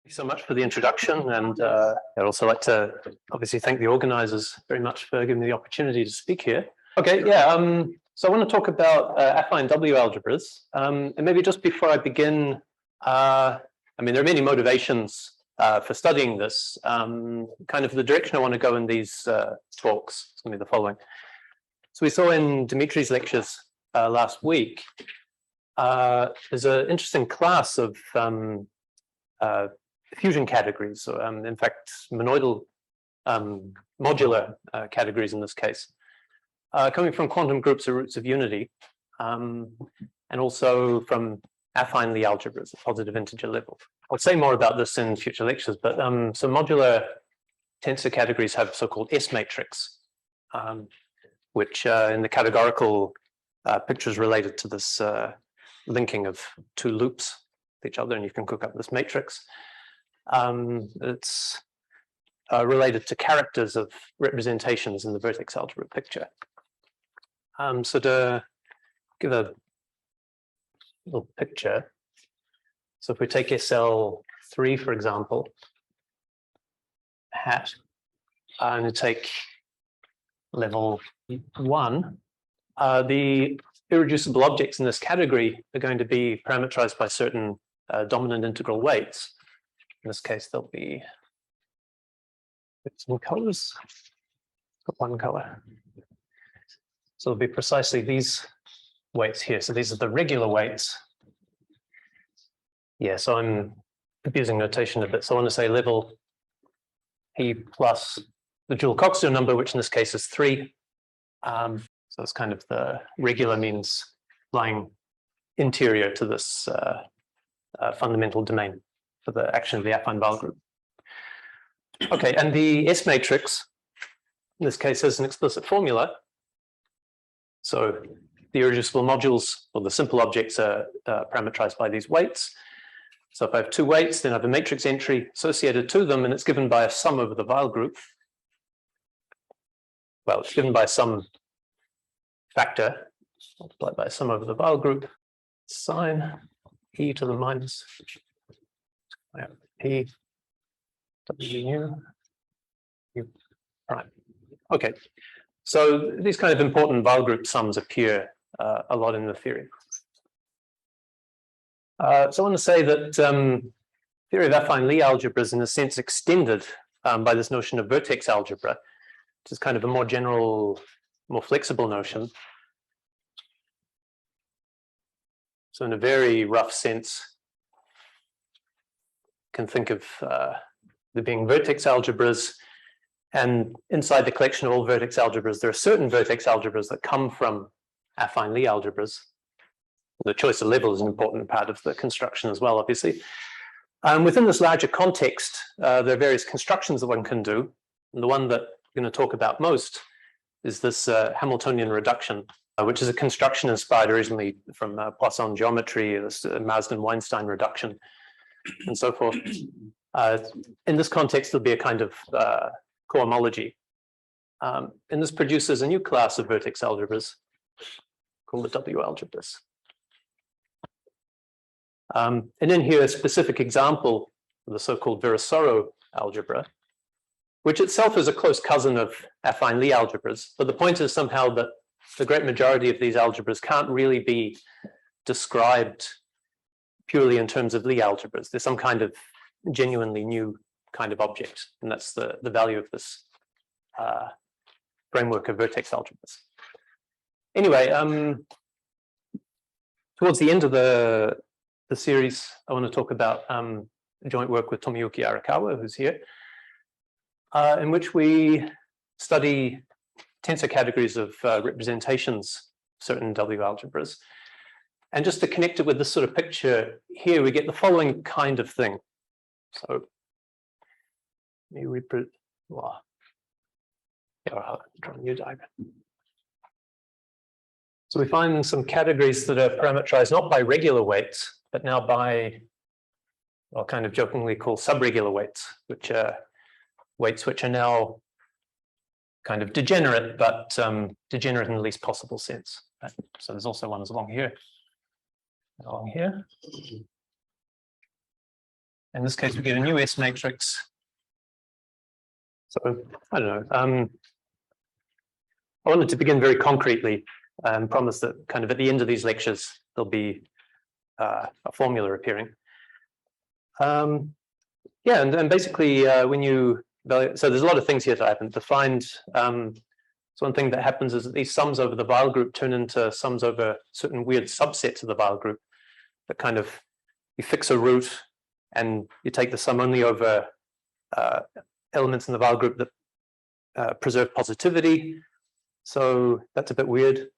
Thank you so much for the introduction, and I'd also like to obviously thank the organizers very much for giving me the opportunity to speak here. Okay, yeah, so I want to talk about affine W-algebras, and maybe just before I begin, I mean, there are many motivations for studying this. Kind of the direction I want to go in these talks is going to be the following. So we saw in Dimitri's lectures last week, there's an interesting class of fusion categories, in fact, monoidal modular categories in this case, coming from quantum groups or roots of unity, and also from affine Lie-algebras at positive integer level. I'll say more about this in future lectures, but so modular tensor categories have so-called S-matrix, which in the categorical picture is related to this linking of two loops with each other, and you can cook up this matrix. It's related to characters of representations in the vertex algebra picture. So to give a little picture, so if we take SL3, for example, hat, and we take level 1, the irreducible objects in this category are going to be parameterized by certain dominant integral weights. In this case, there'll be some colors. Got one color. So it'll be precisely these weights here. So these are the regular weights. Yeah, so I'm abusing notation a bit. So I want to say level P plus the Joule-Coxeter number, which in this case is 3. So it's kind of the regular means lying interior to this fundamental domain for the action of the affine Weyl group. Okay, and the S matrix in this case has an explicit formula. So the irreducible modules, or the simple objects, are parameterized by these weights. So if I have two weights, then I have a matrix entry associated to them, and it's given by a sum over the Weyl group. Well, it's given by some factor multiplied by a sum over the Weyl group, sine e to the minus P W U prime. Okay, so these kind of important Weyl group sums appear a lot in the theory. So I want to say that theory of affine Lie-algebras is in a sense extended by this notion of vertex algebra, which is kind of a more general, more flexible notion. So in a very rough sense, can think of there being vertex algebras, and inside the collection of all vertex algebras, there are certain vertex algebras that come from affine Lie-algebras. The choice of level is an important part of the construction as well, obviously. Within this larger context, there are various constructions that one can do, and the one that I'm going to talk about most is this Hamiltonian reduction, which is a construction inspired originally from Poisson geometry, this Marsden-Weinstein reduction, and so forth. In this context, there'll be a kind of cohomology. And this produces a new class of vertex algebras called the W-algebras. And in here, a specific example of the so-called Virasoro algebra, which itself is a close cousin of affine Lie-algebras. But the point is somehow that the great majority of these algebras can't really be described purely in terms of Lie-algebras. There's some kind of genuinely new kind of object, and that's the value of this framework of vertex algebras. Anyway, towards the end of the series, I want to talk about joint work with Tomoyuki Arakawa, who's here, in which we study tensor categories of representations, certain W-algebras. And just to connect it with this sort of picture here, we get the following kind of thing. So let me represent. Well, yeah, I'll draw a new diagram. So we find some categories that are parameterized not by regular weights, but now by, well, kind of jokingly called subregular weights, which are weights which are now kind of degenerate, but degenerate in the least possible sense. Right? So there's also ones along here. In this case, we get a new S matrix. So I don't know. I wanted to begin very concretely and promise that kind of at the end of these lectures, there'll be a formula appearing. Yeah, and basically when you, so there's a lot of things here that happen. To find, so one thing that happens is that these sums over the Weyl group turn into sums over certain weird subsets of the Weyl group that kind of, you fix a root and you take the sum only over elements in the Weyl group that preserve positivity. So that's a bit weird.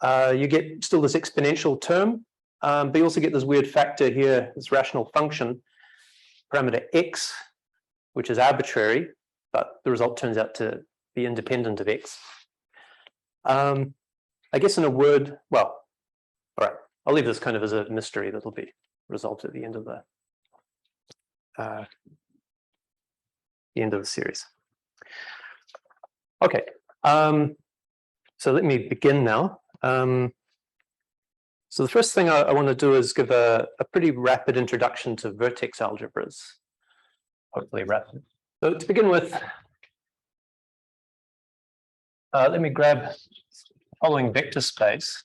You get still this exponential term, but you also get this weird factor here, this rational function, parameter x, which is arbitrary, but the result turns out to be independent of x. I guess in a word, well, all right, I'll leave this kind of as a mystery that'll be resolved at the end of the series. Okay, so let me begin now. So the first thing I want to do is give a pretty rapid introduction to vertex algebras, hopefully rapid. So to begin with, let me grab the following vector space,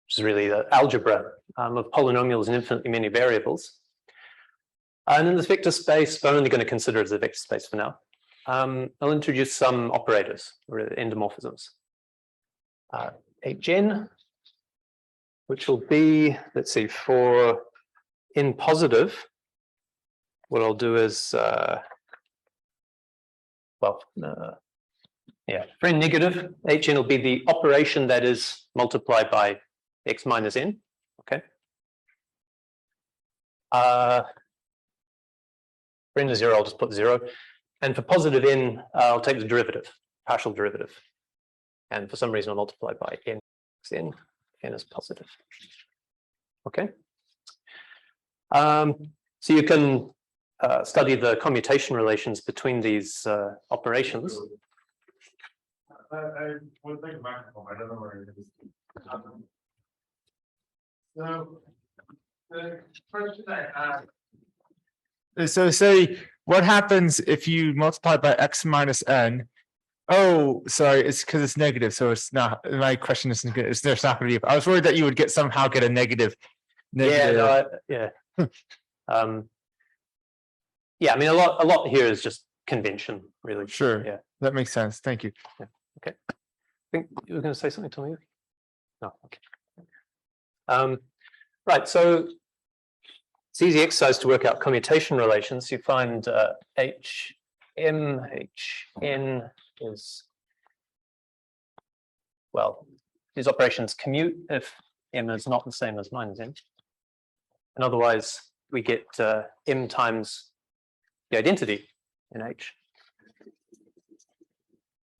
which is really the algebra of polynomials and infinitely many variables. And in this vector space, but I'm only going to consider it as a vector space for now, I'll introduce some operators, or endomorphisms. Hn, which will be, let's see, for n positive, what I'll do is, for n negative, Hn will be the operation that is multiplied by x minus n, okay? For n is 0, I'll just put 0. And for positive n, I'll take the derivative, partial derivative. And for some reason, I'll multiply by n, n is positive. Okay. So you can study the commutation relations between these operations. I will take a microphone. I don't know where it is. So the question I asked. So say what happens if you multiply by x minus n? Oh, sorry, it's because it's negative, so it's not. My question isn't good. There's not going to be. I was worried that you would somehow get a negative. Yeah, no, yeah. Yeah, I mean, a lot here is just convention, really. Sure. Yeah, that makes sense. Thank you. Yeah. Okay. I think you were going to say something to me. No. Okay. Right. So it's easy exercise to work out commutation relations. You find Hn is, well, these operations commute if m is not the same as minus n. And otherwise, we get m times the identity in H.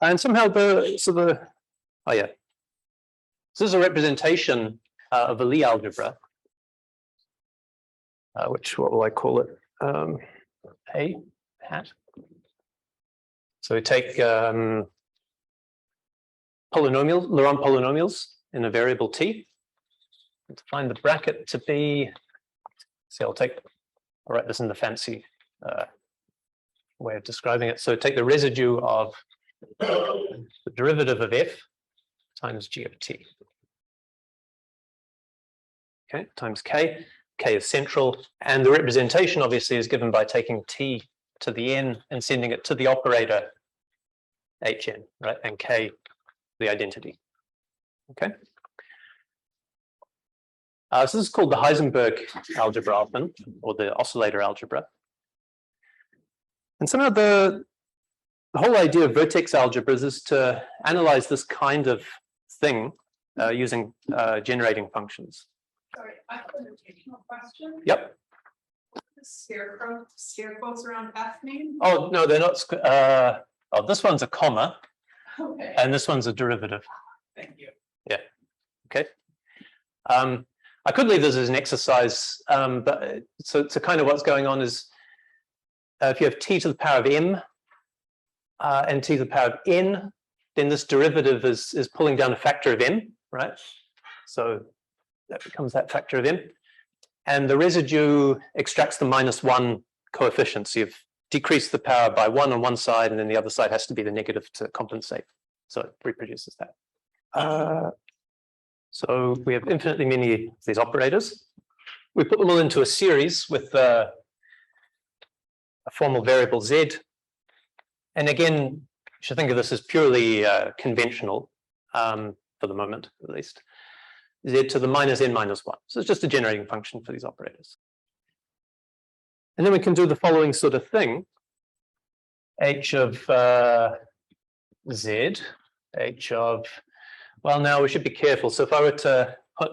And somehow oh yeah. So this is a representation of a Lie algebra, which, what will I call it? A hat. So we take Laurent polynomials in a variable t. And to find the bracket to be, I'll write this in the fancy way of describing it. So take the residue of the derivative of f times g of t. Okay, times k. K is central, and the representation obviously is given by taking t to the n and sending it to the operator Hn, right? And k, the identity. Okay. So this is called the Heisenberg algebra often, or the oscillator algebra. And somehow the whole idea of vertex algebras is to analyze this kind of thing using generating functions. Sorry, I have an educational question. Yep. What does scare quotes around F mean? Oh, no, they're not. This one's a comma, Okay. and this one's a derivative. Thank you. Yeah. Okay. I could leave this as an exercise, but so kind of what's going on is if you have t to the power of m and t to the power of n, then this derivative is pulling down a factor of m, right? So that becomes that factor of m. and the residue extracts the -1 coefficient. So you've decreased the power by 1 on one side, and then the other side has to be the negative to compensate. So it reproduces that. So we have infinitely many of these operators. We put them all into a series with a formal variable z. And again, you should think of this as purely conventional for the moment, at least. Z to the -n-1. So it's just a generating function for these operators. And then we can do the following sort of thing. H of z, h of, well, now we should be careful. So if I were to put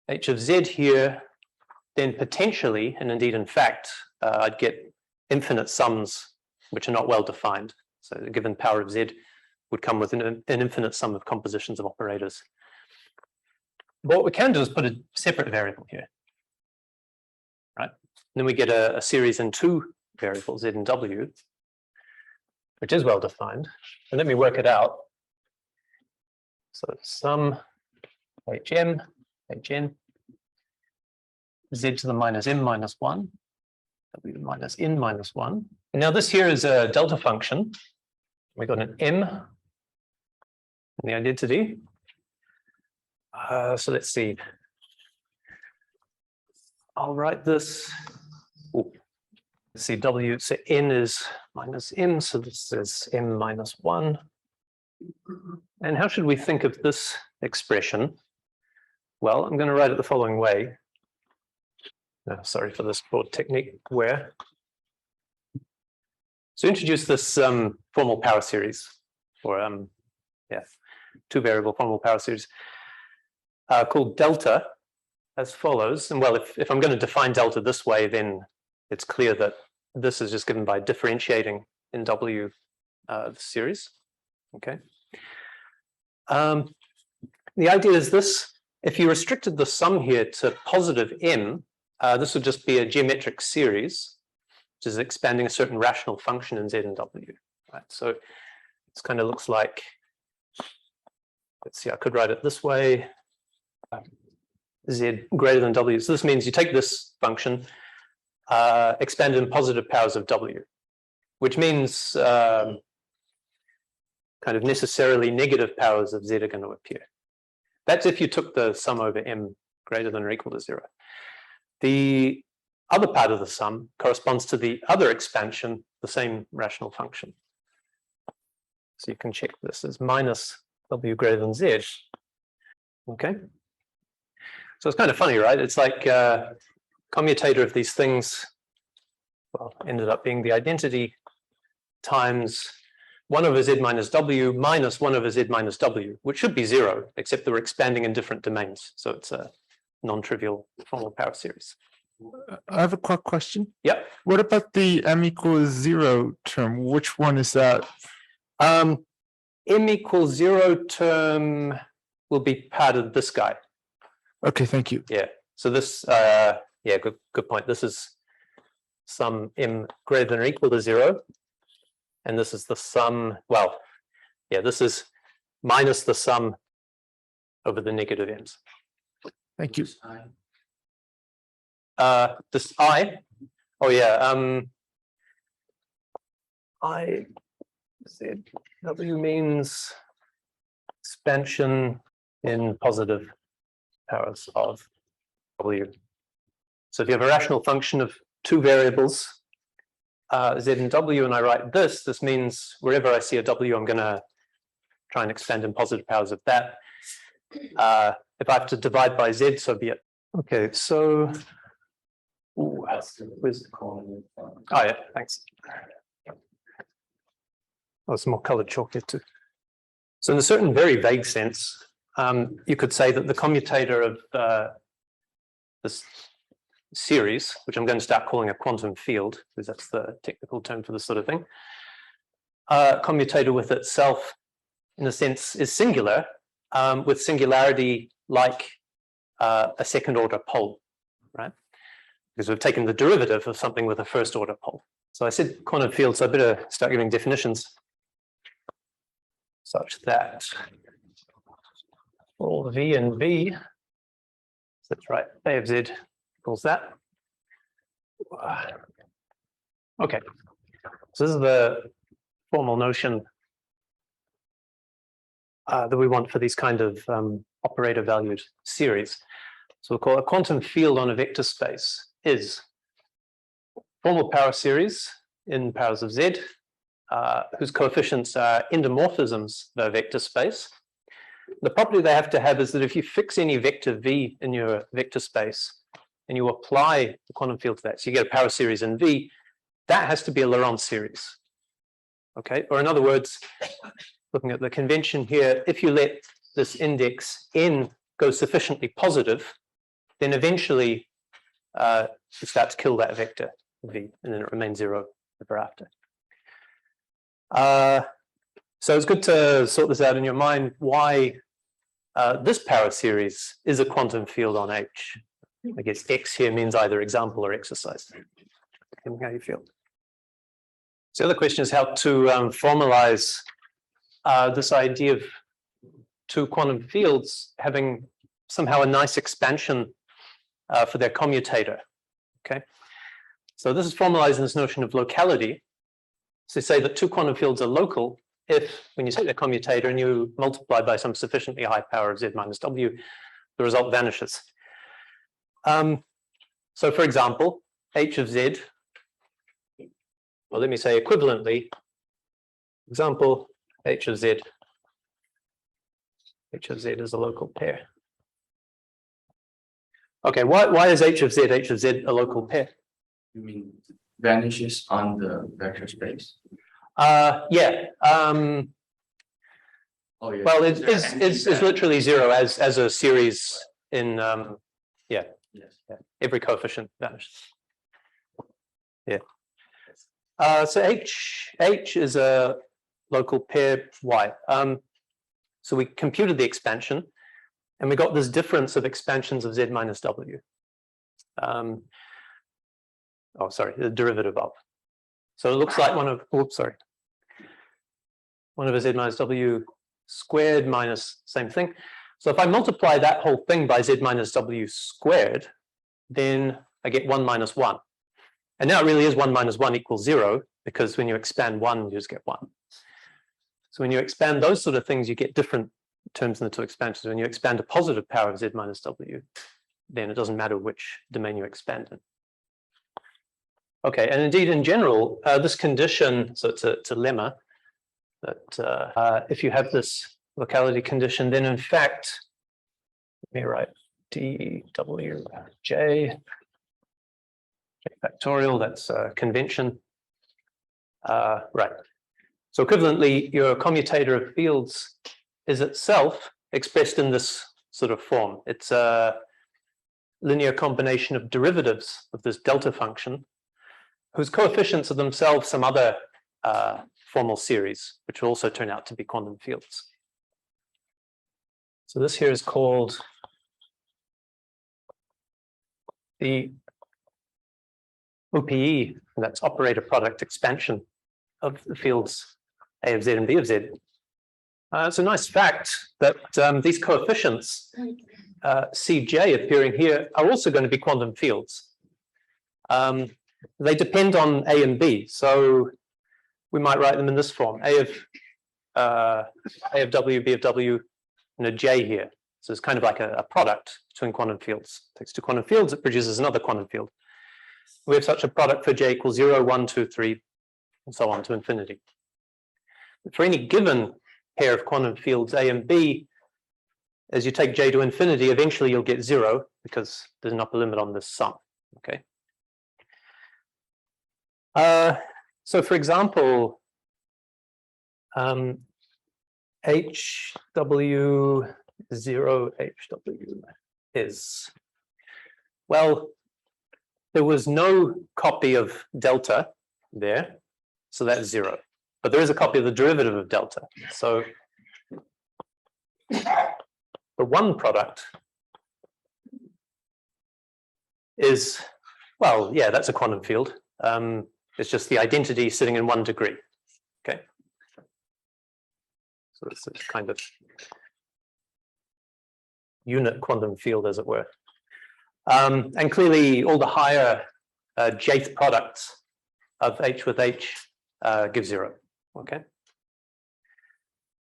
h of z here, then potentially, and indeed in fact, I'd get infinite sums which are not well defined. So a given power of z would come with an infinite sum of compositions of operators. But what we can do is put a separate variable here, right? And then we get a series in two variables, z and w, which is well defined. And let me work it out. So sum hm, hn, z to the -m-1, w to the -n-1. And now this here is a delta function. We got an m in the identity. So let's see. I'll write this. Ooh. Let's see, w, so n is -m, so this is m-1. And how should we think of this expression? Well, I'm going to write it the following way. Sorry for this board technique where. So introduce this formal power series, or two variable formal power series called delta as follows. And well, if I'm going to define delta this way, then it's clear that this is just given by differentiating in W the series. Okay. The idea is this: if you restricted the sum here to positive m, this would just be a geometric series, which is expanding a certain rational function in z and w. Right. So this kind of looks like. Let's see. I could write it this way. Z greater than w. So this means you take this function, expand it in positive powers of w, which means kind of necessarily negative powers of z are going to appear. That's if you took the sum over m greater than or equal to 0. The other part of the sum corresponds to the other expansion, the same rational function. So you can check this as minus w greater than z. Okay. So it's kind of funny, right? It's like commutator of these things, well, ended up being the identity times 1 over z minus w minus 1 over z minus w, which should be 0, except that we're expanding in different domains. So it's a non-trivial formal power series. I have a quick question. Yep. What about the m equals 0 term? Which one is that? M equals 0 term will be part of this guy. Okay, thank you. Yeah. So this, yeah, good point. This is sum m greater than or equal to 0. And this is the sum, well, yeah, this is minus the sum over the negative m's. Thank you. This I, oh yeah, I, z, w means expansion in positive powers of w. So if you have a rational function of two variables, z and w, and I write this, this means wherever I see a w, I'm going to try and expand in positive powers of that. If I have to divide by z, so be it. Okay, so, ooh, where's the column? Oh yeah, thanks. Oh, some more colored chalk here too. So in a certain very vague sense, you could say that the commutator of this series, which I'm going to start calling a quantum field, because that's the technical term for this sort of thing, commutator with itself, in a sense, is singular, with singularity like a second order pole, right? Because we've taken the derivative of something with a first order pole. So I said quantum field, so I better start giving definitions such that for all v and v, so that's right, a of z equals that. Okay, so this is the formal notion that we want for these kind of operator valued series. So we'll call a quantum field on a vector space is formal power series in powers of z, whose coefficients are endomorphisms of a vector space. The property they have to have is that if you fix any vector v in your vector space and you apply the quantum field to that, so you get a power series in v, that has to be a Laurent series. Okay, or in other words, looking at the convention here, if you let this index n go sufficiently positive, then eventually you start to kill that vector v, and then it remains zero ever after. So it's good to sort this out in your mind, why this power series is a quantum field on H. I guess X here means either example or exercise. Tell me how you feel. So the other question is how to formalize this idea of two quantum fields having somehow a nice expansion for their commutator. Okay, so this is formalizing this notion of locality. So say that two quantum fields are local if, when you take their commutator and you multiply by some sufficiently high power of z minus w, the result vanishes. So for example, h of z, well, let me say equivalently, example, h of z is a local pair. Okay, why is h of z a local pair? You mean vanishes on the vector space? Yeah. Oh, yeah. Well, it's literally zero as a series in yeah. Yes. Yeah, every coefficient vanishes. Yeah. So H is a local pair Y. So we computed the expansion, and we got this difference of expansions of Z minus W. Oh, sorry, the derivative of. So it looks like one of a Z minus W squared minus same thing. So if I multiply that whole thing by Z minus W squared, then I get 1 minus 1. And now it really is 1 minus 1 equals 0, because when you expand 1, you just get 1. So when you expand those sort of things, you get different terms in the two expansions. When you expand a positive power of Z minus W, then it doesn't matter which domain you expand in. Okay, and indeed in general, this condition, so it's a lemma, that if you have this locality condition, then in fact, let me write dwj factorial, that's convention. Right. So equivalently, your commutator of fields is itself expressed in this sort of form. It's a linear combination of derivatives of this delta function, whose coefficients are themselves some other formal series, which will also turn out to be quantum fields. So this here is called the OPE, and that's operator product expansion of the fields A of Z and B of Z. It's a nice fact that these coefficients, Cj appearing here, are also going to be quantum fields. They depend on A and B, so we might write them in this form: A of W, B of W, and a J here. So it's kind of like a product between quantum fields. It takes two quantum fields, it produces another quantum field. We have such a product for J equals 0, 1, 2, 3, and so on to infinity. But for any given pair of quantum fields A and B, as you take J to infinity, eventually you'll get 0 because there's an upper limit on this sum. Okay. So for example, HW0 HW is, well, there was no copy of delta there, so that's 0. But there is a copy of the derivative of delta. So the one product is, well, yeah, that's a quantum field. It's just the identity sitting in 1 degree. Okay. So it's this kind of unit quantum field, as it were. And clearly all the higher jth products of H with H give 0, okay?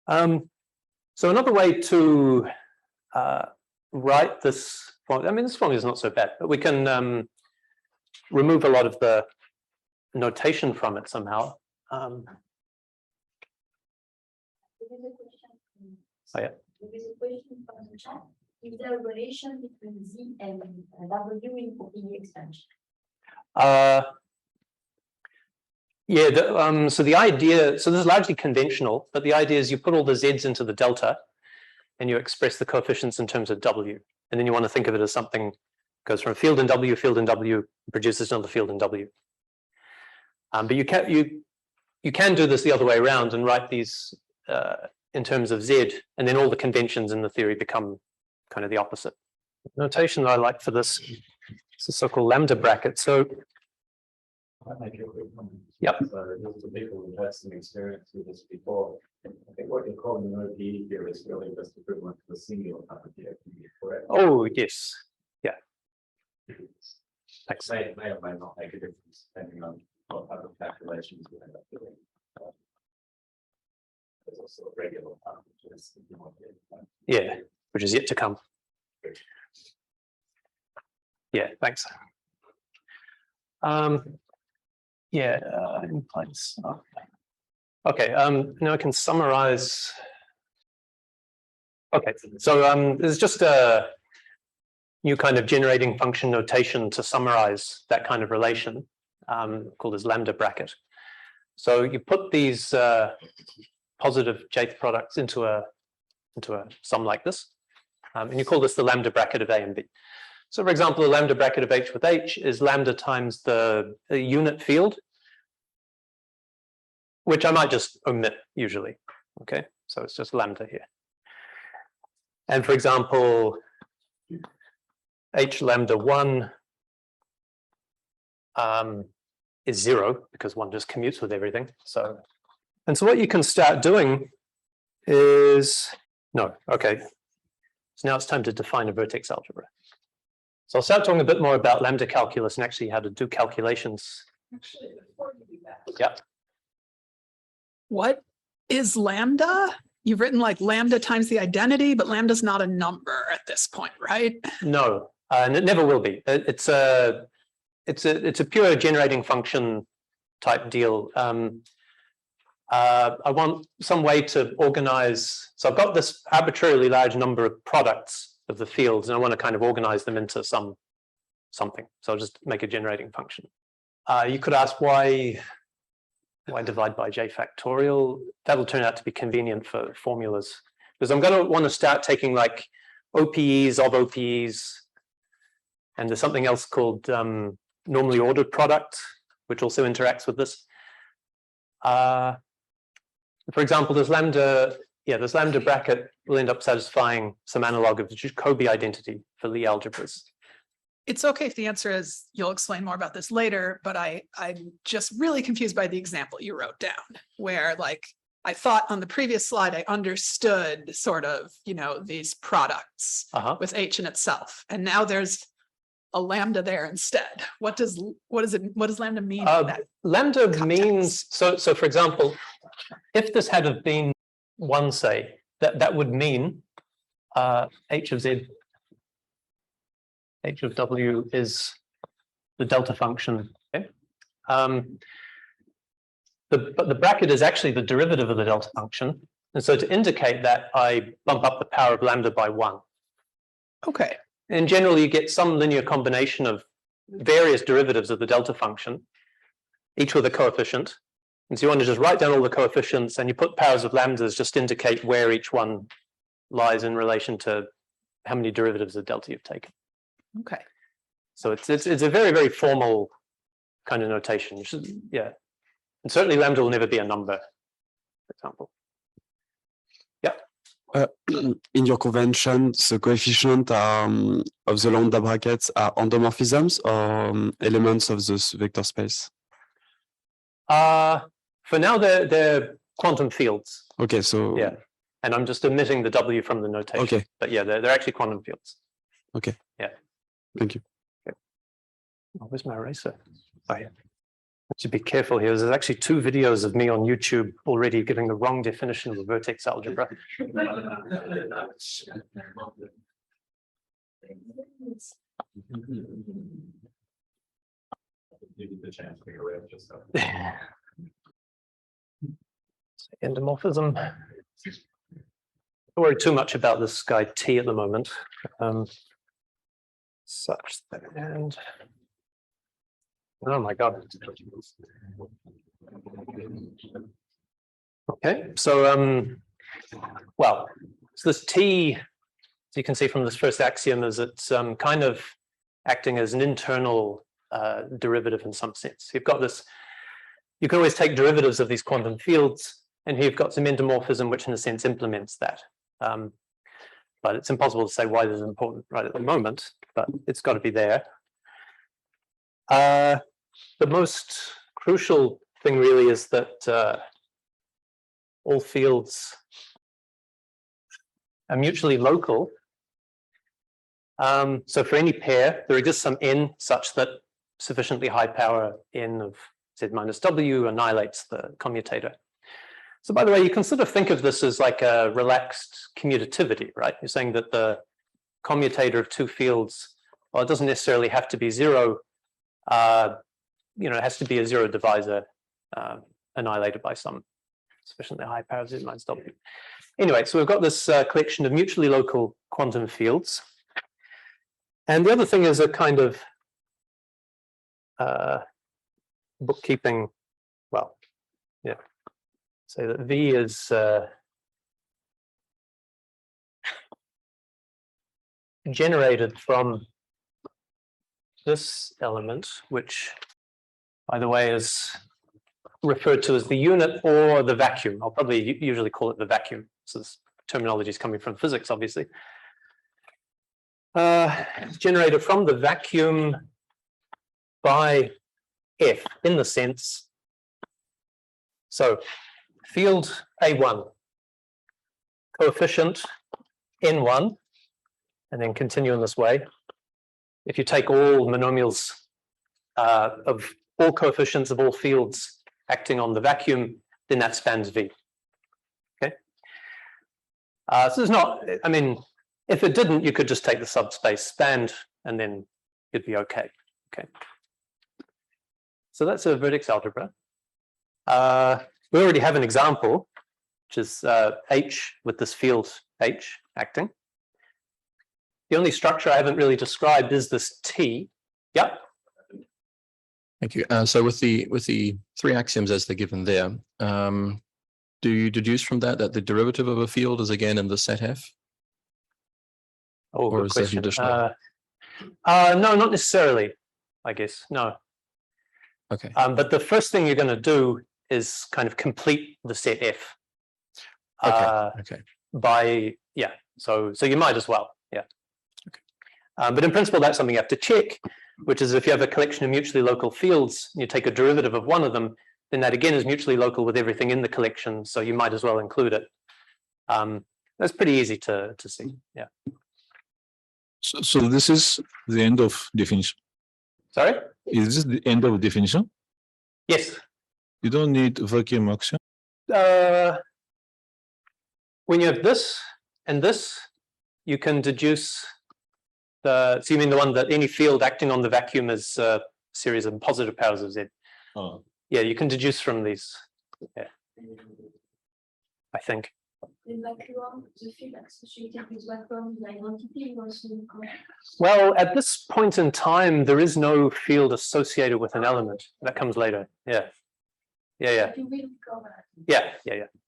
So another way to write this formula, I mean, this formula is not so bad, but we can remove a lot of the notation from it somehow. There is a question. Oh, yeah. There is a question from the chat. Is there a relation between Z and W in Fourier expansion? Yeah, so the idea, so this is largely conventional, but the idea is you put all the Z's into the delta and you express the coefficients in terms of W. And then you want to think of it as something goes from a field in W, produces another field in W. But you can do this the other way around and write these in terms of Z, and then all the conventions in the theory become kind of the opposite. The notation that I like for this is the so-called lambda bracket. So I'll make a quick comment. Yep. So just for people who've had some experience with this before, I think what you're calling an ODE here is really just equivalent to the singular hypothesis, correct? oh yes, yeah. Thanks. May or may not make a difference depending on what type of calculations you end up doing. There's also a regular part, which is Yeah, which is yet to come. Yeah, thanks. Yeah, implied stuff. Okay, now I can summarize. Okay, so there's just a new kind of generating function notation to summarize that kind of relation, called as lambda bracket. So you put these positive jth products into a sum like this, and you call this the lambda bracket of A and B. So for example, the lambda bracket of H with H is lambda times the unit field, which I might just omit usually, okay? So it's just lambda here. And for example, H lambda 1 is 0 because 1 just commutes with everything. So, and so what you can start doing is, no, okay. So now it's time to define a vertex algebra. So I'll start talking a bit more about lambda calculus and actually how to do calculations. Actually, before you do that. Yeah. What is lambda? You've written like lambda times the identity, but lambda's not a number at this point, right? No, and it never will be. It's a pure generating function type deal. I want some way to organize. So I've got this arbitrarily large number of products of the fields, and I want to kind of organize them into something. So I'll just make a generating function. You could ask why divide by j factorial? That'll turn out to be convenient for formulas, because I'm going to want to start taking like OPEs of OPEs, and there's something else called normally ordered product, which also interacts with this. For example, this lambda bracket will end up satisfying some analog of the Jacobi identity for Lie algebras. It's okay if the answer is you'll explain more about this later, but I'm just really confused by the example you wrote down, where like I thought on the previous slide I understood sort of, you know, these products with H in itself, and now there's a lambda there instead. What does lambda mean? In that lambda context? means so for example, if this had have been 1, say, that would mean H of Z, H of W is the delta function. Okay? But the bracket is actually the derivative of the delta function. And so to indicate that, I bump up the power of lambda by 1. Okay. In general, you get some linear combination of various derivatives of the delta function, each with a coefficient. And so you want to just write down all the coefficients, and you put powers of lambdas just indicate where each one lies in relation to how many derivatives of delta you've taken. Okay. So it's a very, very formal kind of notation. Yeah. And certainly lambda will never be a number, for example. Yeah. In your convention, the coefficient of the lambda brackets are endomorphisms or elements of this vector space? For now, they're quantum fields. Okay, so Yeah. And I'm just omitting the W from the notation. Okay. But yeah, they're actually quantum fields. Okay. Yeah. Thank you. Oh, where's my eraser? Oh, yeah. I should be careful here. There's actually 2 videos of me on YouTube already giving the wrong definition of a vertex algebra. Give you the chance to go around just. Endomorphism. Don't worry too much about this guy T at the moment. Such that, and oh my God. Okay, so well, so this T, as you can see from this first axiom, is it's kind of acting as an internal derivative in some sense. You've got this, you can always take derivatives of these quantum fields, and here you've got some endomorphism, which in a sense implements that. But it's impossible to say why this is important right at the moment, but it's got to be there. The most crucial thing really is that all fields are mutually local. So for any pair, there exists some n such that sufficiently high power n of z minus w annihilates the commutator. So by the way, you can sort of think of this as like a relaxed commutativity, right? You're saying that the commutator of 2 fields, well, it doesn't necessarily have to be 0. You know, it has to be a 0 divisor annihilated by some sufficiently high power z minus w. Anyway, so we've got this collection of mutually local quantum fields. And the other thing is a kind of bookkeeping, well, yeah. Say that V is generated from this element, which, by the way, is referred to as the unit or the vacuum. I'll probably usually call it the vacuum. So this terminology is coming from physics, obviously. It's generated from the vacuum by F in the sense. So field A1, coefficient N1, and then continue in this way. If you take all monomials of all coefficients of all fields acting on the vacuum, then that spans V. Okay. So there's not, I mean, if it didn't, you could just take the subspace spanned and then it'd be okay. Okay. So that's a vertex algebra. We already have an example, which is H with this field H acting. The only structure I haven't really described is this T. Yep. Thank you. So with the 3 axioms as they're given there, do you deduce from that the derivative of a field is again in the set F? Oh, Or good is that question. additional? No, not necessarily, I guess. No. Okay. But the first thing you're going to do is kind of complete the set F. Okay. By, yeah. So you might as well. Yeah. Okay. But in principle, that's something you have to check, which is if you have a collection of mutually local fields, you take a derivative of one of them, then that again is mutually local with everything in the collection. So you might as well include it. That's pretty easy to see. Yeah. So this is the end of definition. Sorry? Is this the end of definition? Yes. You don't need vacuum axiom. When you have this and this, you can deduce the, so you mean the one that any field acting on the vacuum is a series of positive powers of Z. Oh. Yeah, you can deduce from these. Yeah. I think. The vacuum, the field associated with vacuum, the identity was correct. Well, at this point in time, there is no field associated with an element. That comes later. Yeah. Yeah. You will cover. Yeah.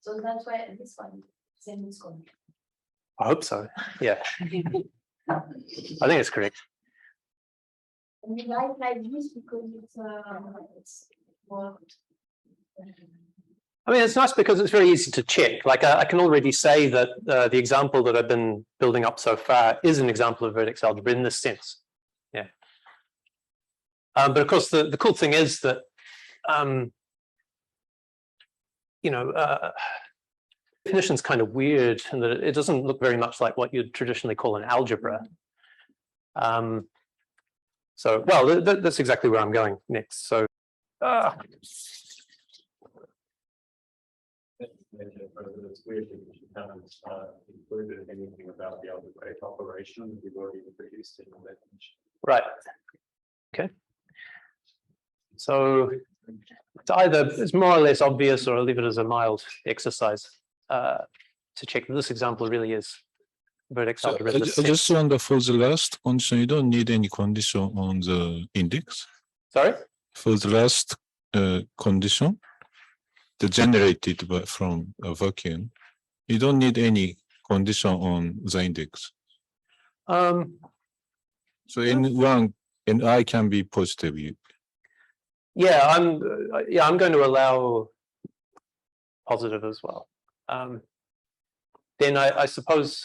So that's why this one same is correct. I hope so. Yeah. I think it's correct. And we like this because it's more. I mean, it's nice because it's very easy to check. Like I can already say that the example that I've been building up so far is an example of vertex algebra in this sense. Yeah. But of course, the cool thing is that, definition's kind of weird and that it doesn't look very much like what you'd traditionally call an algebra. So, well, that's exactly where I'm going next. So, It's weird because you haven't included anything about the algebraic operation you've already introduced in the definition. right. Okay. So it's more or less obvious, or I'll leave it as a mild exercise to check that this example really is vertex So algebra. I just wonder, for the last condition, you don't need any condition on the index. Sorry? For the last condition, the generated from a vacuum, you don't need any condition on the index. So in I can be positive. Yeah, I'm going to allow positive as well. Then I suppose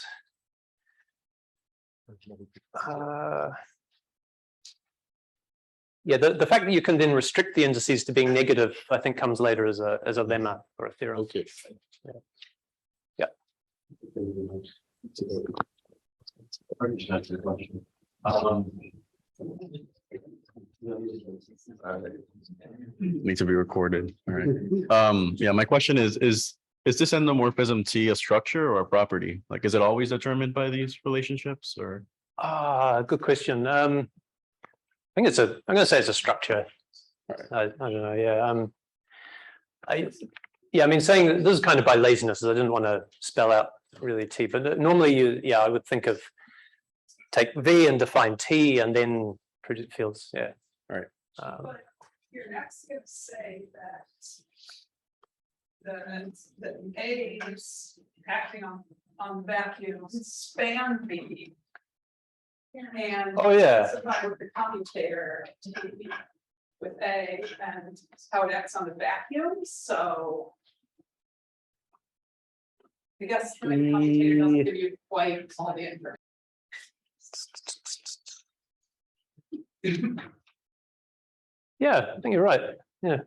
yeah, the fact that you can then restrict the indices to being negative, I think, comes later as a lemma or a theorem. Okay. Yeah. Need to be recorded. All right. Yeah, my question is this endomorphism T a structure or a property? Like, is it always determined by these relationships, or? Good question. I think I'm going to say it's a structure. I don't know. Yeah. I mean, saying that this is kind of by laziness. I didn't want to spell out really T, but normally I would think of take V and define T and then predict fields. Yeah. All right. But you're next going to say that A's acting on vacuums span V. And Oh, yeah. supply with the commutator T with A and how it acts on the vacuum. So I guess the commutator doesn't give you quite all the information. Yeah, I think you're right. Yeah.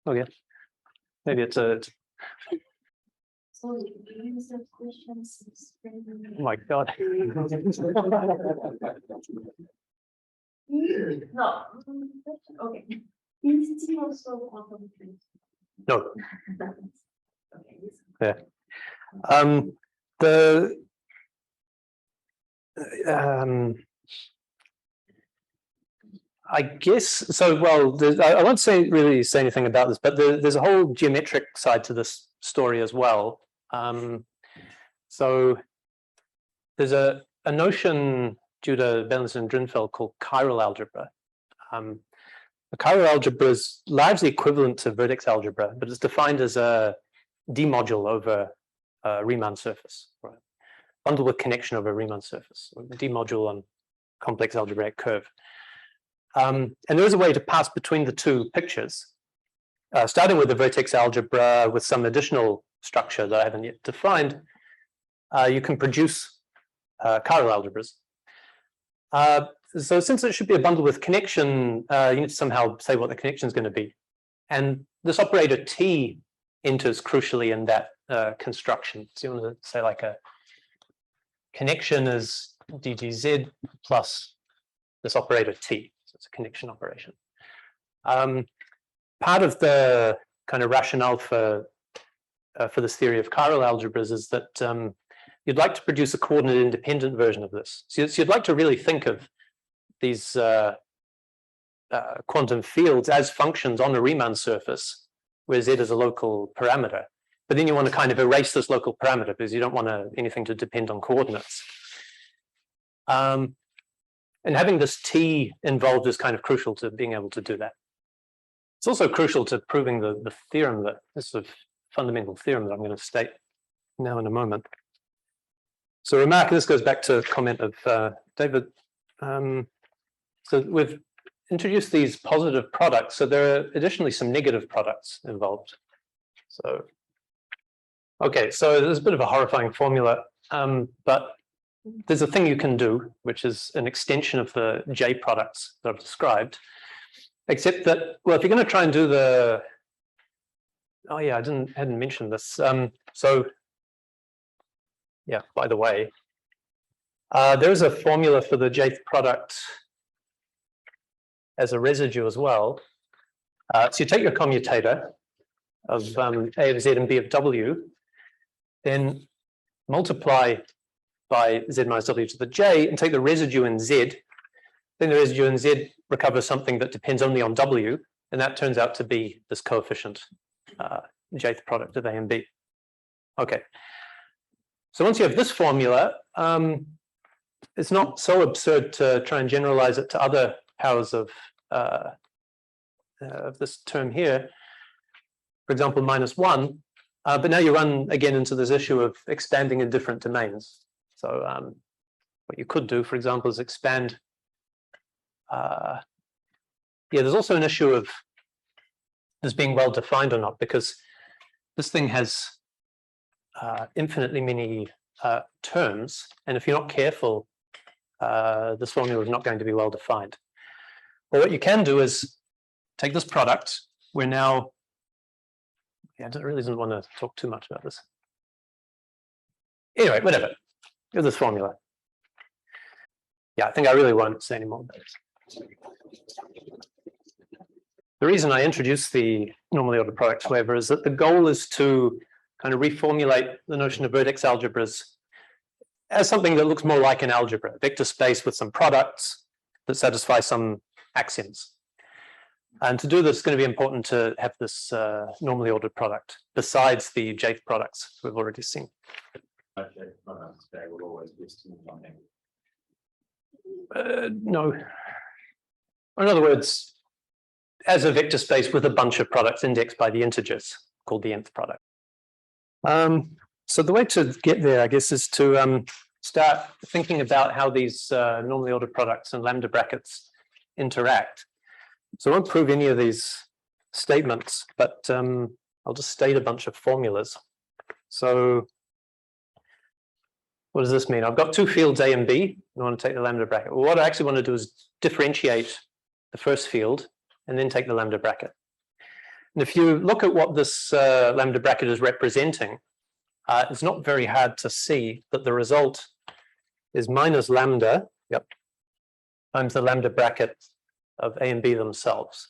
Okay. Maybe it's a. So the user questions. Oh my God. No. Okay. Is it also quantum field? No. Okay. Yeah. I guess so. Well, I won't really say anything about this, but there's a whole geometric side to this story as well. So there's a notion due to Bellingson and Drinfeld called chiral algebra. The chiral algebra is largely equivalent to vertex algebra, but it's defined as a D-module over a Riemann surface, right? Bundle with connection over a Riemann surface, or D-module on complex algebraic curve. And there is a way to pass between the two pictures, starting with the vertex algebra with some additional structure that I haven't yet defined. You can produce chiral algebras. So since it should be a bundle with connection, you need to somehow say what the connection is going to be. And this operator T enters crucially in that construction. So you want to say like a connection is dgz plus this operator T. So it's a connection operation. Part of the kind of rationale for this theory of chiral algebras is that you'd like to produce a coordinate independent version of this. So you'd like to really think of these quantum fields as functions on a Riemann surface, where Z is a local parameter. But then you want to kind of erase this local parameter because you don't want anything to depend on coordinates. And having this T involved is kind of crucial to being able to do that. It's also crucial to proving the theorem, that this sort of fundamental theorem that I'm going to state now in a moment. So remark, this goes back to a comment of David. So we've introduced these positive products. So there are additionally some negative products involved. So, okay, so there's a bit of a horrifying formula, but there's a thing you can do, which is an extension of the J products that I've described, except that, well, if you're going to try and do the, oh yeah, hadn't mentioned this. So yeah, by the way, there is a formula for the J product as a residue as well. So you take your commutator of A of Z and B of W, then multiply by Z minus W to the J and take the residue in Z. Then the residue in Z recovers something that depends only on W, and that turns out to be this coefficient, Jth product of A and B. Okay. So once you have this formula, it's not so absurd to try and generalize it to other powers of this term here. For example, -1. But now you run again into this issue of expanding in different domains. So what you could do, for example, is expand. Yeah, there's also an issue of this being well defined or not, because this thing has infinitely many terms, and if you're not careful, this formula is not going to be well defined. Well, what you can do is take this product. We're now, yeah, I really didn't want to talk too much about this. Anyway, whatever. Here's this formula. Yeah, I think I really won't say any more about this. The reason I introduced the normally ordered products, however, is that the goal is to kind of reformulate the notion of vertex algebras as something that looks more like an algebra, a vector space with some products that satisfy some axioms. And to do this, it's going to be important to have this normally ordered product besides the Jth products we've already seen. Okay, they will always be small something. No. In other words, as a vector space with a bunch of products indexed by the integers called the nth product. So the way to get there, I guess, is to start thinking about how these normally ordered products and lambda brackets interact. So I won't prove any of these statements, but I'll just state a bunch of formulas. So what does this mean? I've got two fields A and B, and I want to take the lambda bracket. Well, what I actually want to do is differentiate the first field and then take the lambda bracket. And if you look at what this lambda bracket is representing, it's not very hard to see that the result is minus lambda, times the lambda bracket of A and B themselves.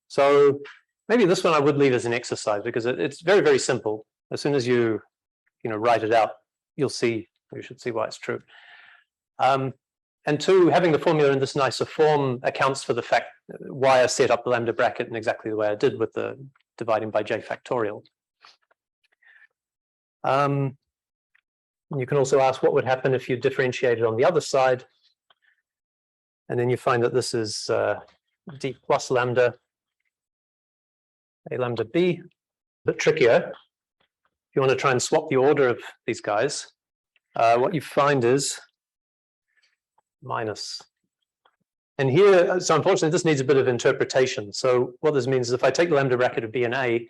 So maybe this one I would leave as an exercise because it's very, very simple. As soon as you write it out, you should see why it's true. And two, having the formula in this nicer form accounts for the fact why I set up the lambda bracket in exactly the way I did with the dividing by j factorial. You can also ask what would happen if you differentiated on the other side. And then you find that this is d plus lambda, a lambda b. A bit trickier. If you want to try and swap the order of these guys, what you find is minus. And here, so unfortunately, this needs a bit of interpretation. So what this means is if I take the lambda bracket of b and a,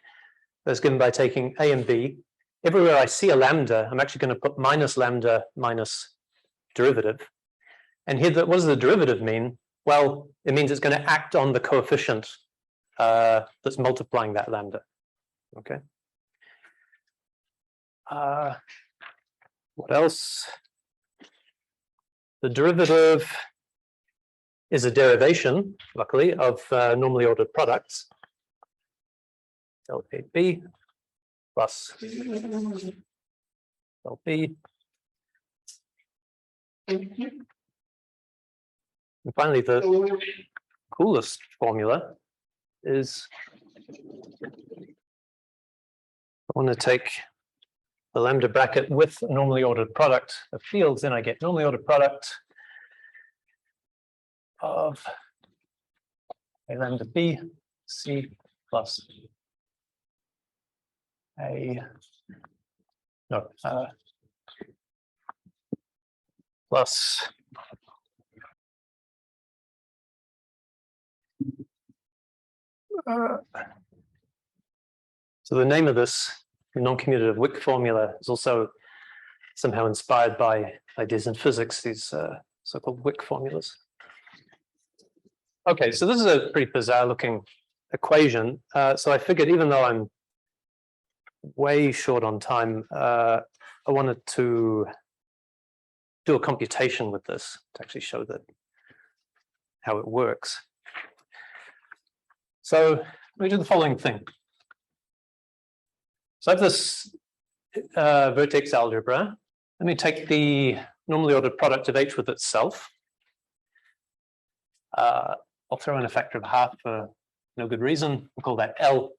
that's given by taking a and b. Everywhere I see a lambda, I'm actually going to put minus lambda minus derivative. And here, what does the derivative mean? Well, it means it's going to act on the coefficient that's multiplying that lambda. Okay. What else? The derivative is a derivation, luckily, of normally ordered products. Del AB plus del B. And finally, the coolest formula is I want to take the lambda bracket with a normally ordered product of fields, then I get normally ordered product of a lambda b c plus a plus so the name of this non-commutative Wick formula is also somehow inspired by ideas in physics, these so-called Wick formulas. Okay, so this is a pretty bizarre looking equation. So I figured even though I'm way short on time, I wanted to do a computation with this to actually show that how it works. So we do the following thing. So I have this vertex algebra. Let me take the normally ordered product of H with itself. I'll throw in a factor of half for no good reason. We'll call that L.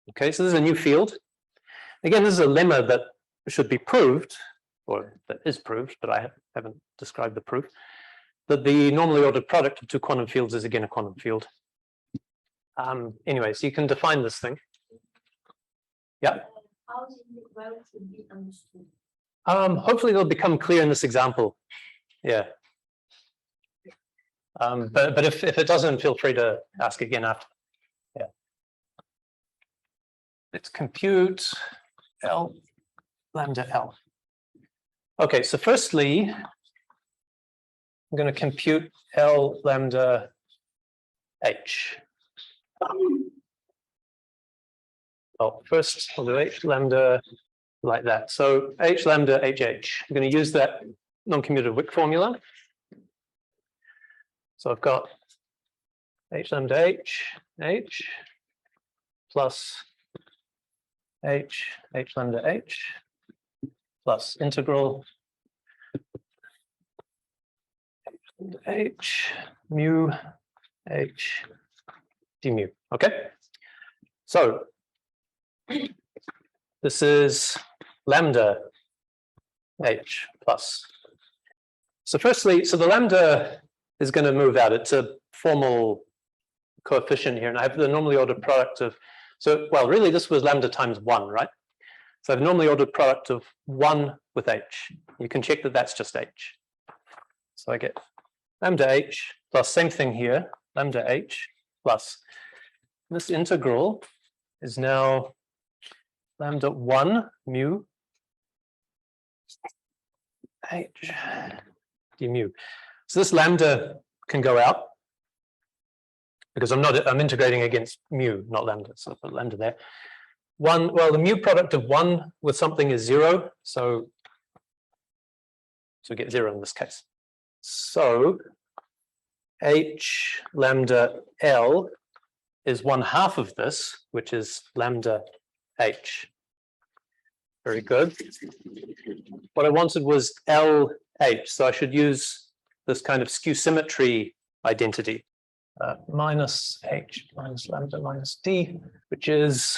Okay, so this is a new field. Again, this is a lemma that should be proved, or that is proved, but I haven't described the proof, that the normally ordered product of two quantum fields is again a quantum field. Anyway, so you can define this thing. Yeah. How the integrals will be understood? Hopefully they'll become clear in this example. Yeah. But if it doesn't, feel free to ask again after. Yeah. Let's compute L lambda L. Okay, so firstly, I'm going to compute L lambda H. Well, first I'll do H lambda like that. So H lambda HH. I'm going to use that non-commutative Wick formula. So I've got H lambda H plus H lambda H plus integral H mu H d mu. Okay. So this is lambda H plus. So firstly, so the lambda is going to move out. It's a formal coefficient here, and I have the normally ordered product of, so, well, really this was lambda times 1, right? So I have normally ordered product of 1 with H. You can check that that's just H. So I get lambda H plus, same thing here, lambda H plus. This integral is now lambda 1 mu H d mu. So this lambda can go out because I'm integrating against mu, not lambda. So I'll put lambda there. Well, the mu product of 1 with something is 0, so we get 0 in this case. So H lambda L is 1/2 of this, which is lambda H. Very good. What I wanted was LH, so I should use this kind of skew symmetry identity, minus H minus lambda minus D, which is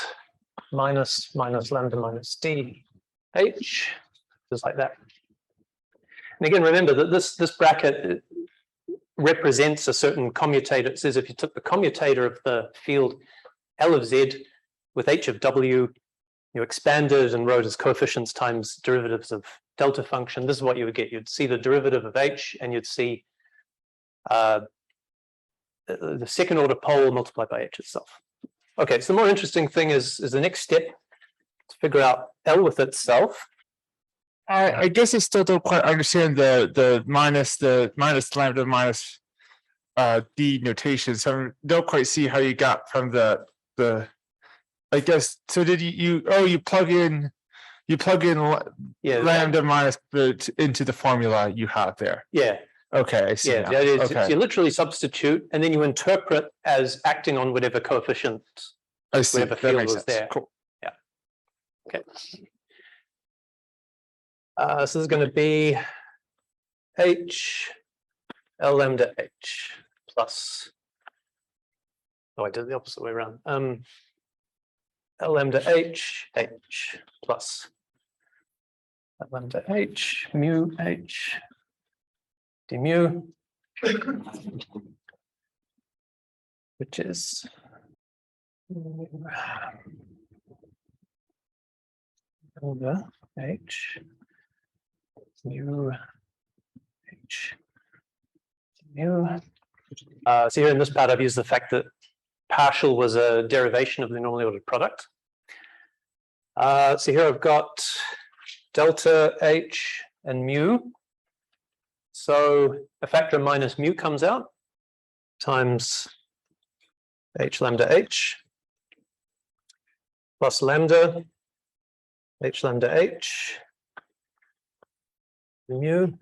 minus lambda minus D H, just like that. And again, remember that this bracket represents a certain commutator. It says if you took the commutator of the field L of Z with H of W, you expanded and wrote as coefficients times derivatives of delta function, this is what you would get. You'd see the derivative of H, and you'd see the second order pole multiplied by H itself. Okay, so the more interesting thing is the next step to figure out L with itself. I guess I still don't quite understand the minus lambda minus D notation. So I don't quite see how you got from the I guess, so did you plug in lambda minus into the formula you have there? Yeah. Okay, I see. Yeah, Okay. you literally substitute and then you interpret as acting on whatever coefficient, I see. whatever That field makes was sense. there. Cool. Yeah. Okay. So this is going to be H L lambda H plus. Oh, I did the opposite way around. L lambda H plus L lambda H mu H d mu, which is lambda H mu H mu. So here in this part, I've used the fact that partial was a derivation of the normally ordered product. So here I've got delta H and mu. So a factor of minus mu comes out times H lambda H plus lambda H lambda H mu.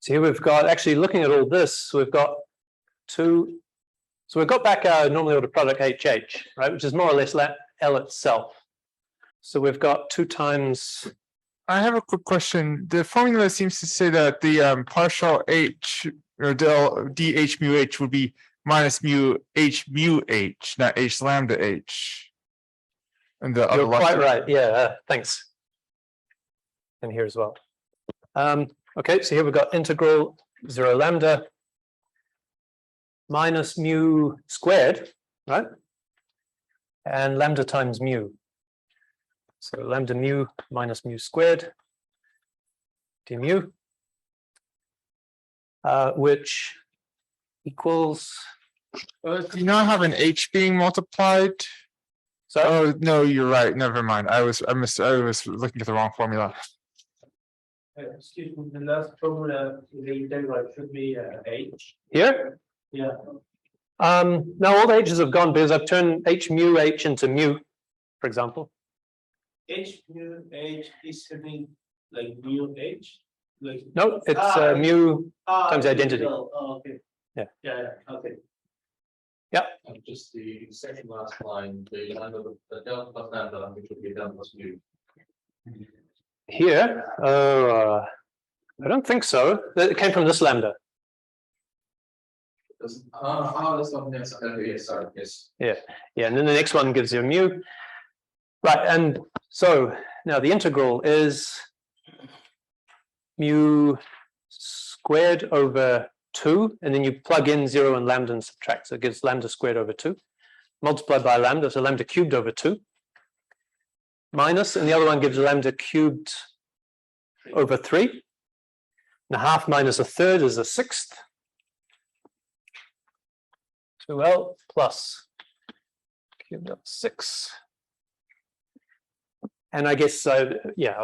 So here we've got, actually looking at all this, we've got two. So we've got back our normally ordered product HH, right, which is more or less L itself. So we've got 2 times. I have a quick question. The formula seems to say that the partial H or del DH mu H would be minus mu H, not H lambda H. And the other You're quite left. right. Yeah, thanks. And here as well. Okay, so here we've got integral 0 lambda minus mu squared, right? And lambda times mu. So lambda mu minus mu squared d mu, which equals. Do you not have an H being multiplied? So Oh no, you're right. Never mind. I was looking at the wrong formula. Excuse me, the last formula, the integral should be H. here, Yeah. now all the h's have gone because I've turned h mu h into mu, for example. H mu H is having like mu H. Like No, it's mu times the identity. integral. Oh, okay. Yeah. Yeah, okay. Just the second last line, the lambda, the delta plus lambda, which would be delta plus mu. Here, I don't think so. It came from this lambda. That's not necessarily, yes, sorry, yes. Yeah, and then the next one gives you a mu. Right, and so now the integral is mu squared over 2, and then you plug in 0 and lambda and subtract. So it gives lambda squared over 2, multiplied by lambda, so lambda cubed over 2, minus, and the other one gives lambda cubed over 3. And a half minus a third is a sixth. 2L plus cubed up 6. And I guess, yeah,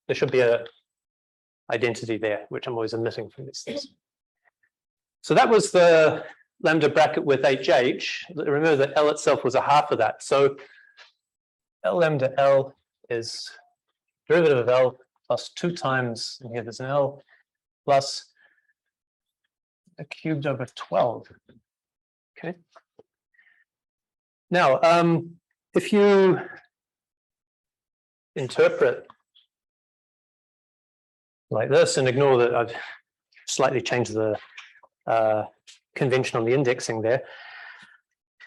there should be a identity there, which I'm always omitting from these things. So that was the lambda bracket with HH. Remember that L itself was a half of that. So L lambda L is derivative of L plus 2 times, and here there's an L, plus a cubed over 12. Okay. Now, if you interpret like this and ignore that I've slightly changed the convention on the indexing there,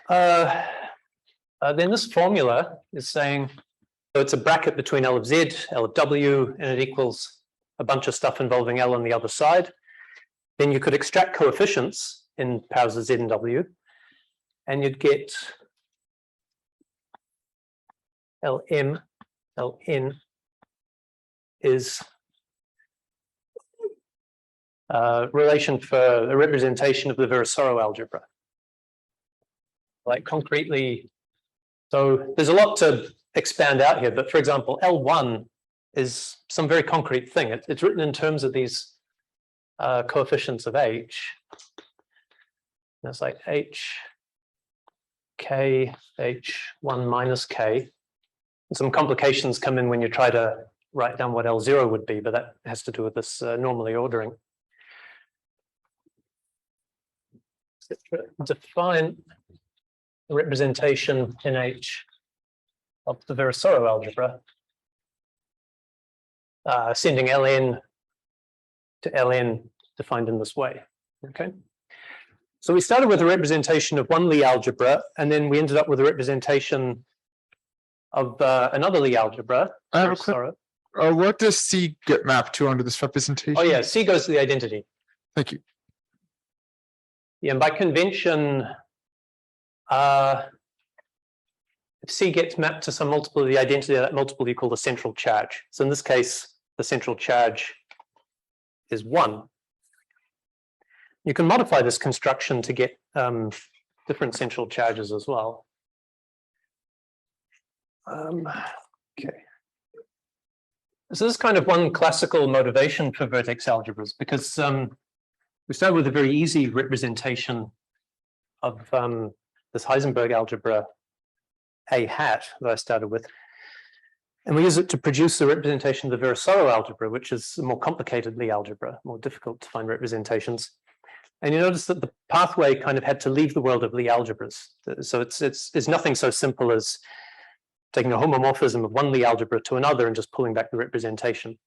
then this formula is saying, so it's a bracket between L of Z, L of W, and it equals a bunch of stuff involving L on the other side. Then you could extract coefficients in powers of Z and W, and you'd get Lm, Ln is relation for a representation of the Virasoro algebra. Like concretely, so there's a lot to expand out here, but for example, L1 is some very concrete thing. It's written in terms of these coefficients of H. And it's like H, K, H1 minus K. And some complications come in when you try to write down what L0 would be, but that has to do with this normally ordering. Define the representation in H of the Virasoro algebra, sending Ln to Ln defined in this way. Okay, so we started with a representation of one Lie algebra, and then we ended up with a representation of another Lie algebra. I have a quick. What does C get mapped to under this representation? Oh yeah, C goes to the identity. Thank you. Yeah, and by convention, if C gets mapped to some multiple of the identity, that multiple you call the central charge. So in this case, the central charge is 1. You can modify this construction to get different central charges as well. Okay. So this is kind of one classical motivation for vertex algebras, because we started with a very easy representation of this Heisenberg algebra A hat that I started with. And we use it to produce the representation of the Virasoro algebra, which is a more complicated Lie algebra, more difficult to find representations. And you notice that the pathway kind of had to leave the world of Lie algebras. So it's nothing so simple as taking a homomorphism of one Lie algebra to another and just pulling back the representation.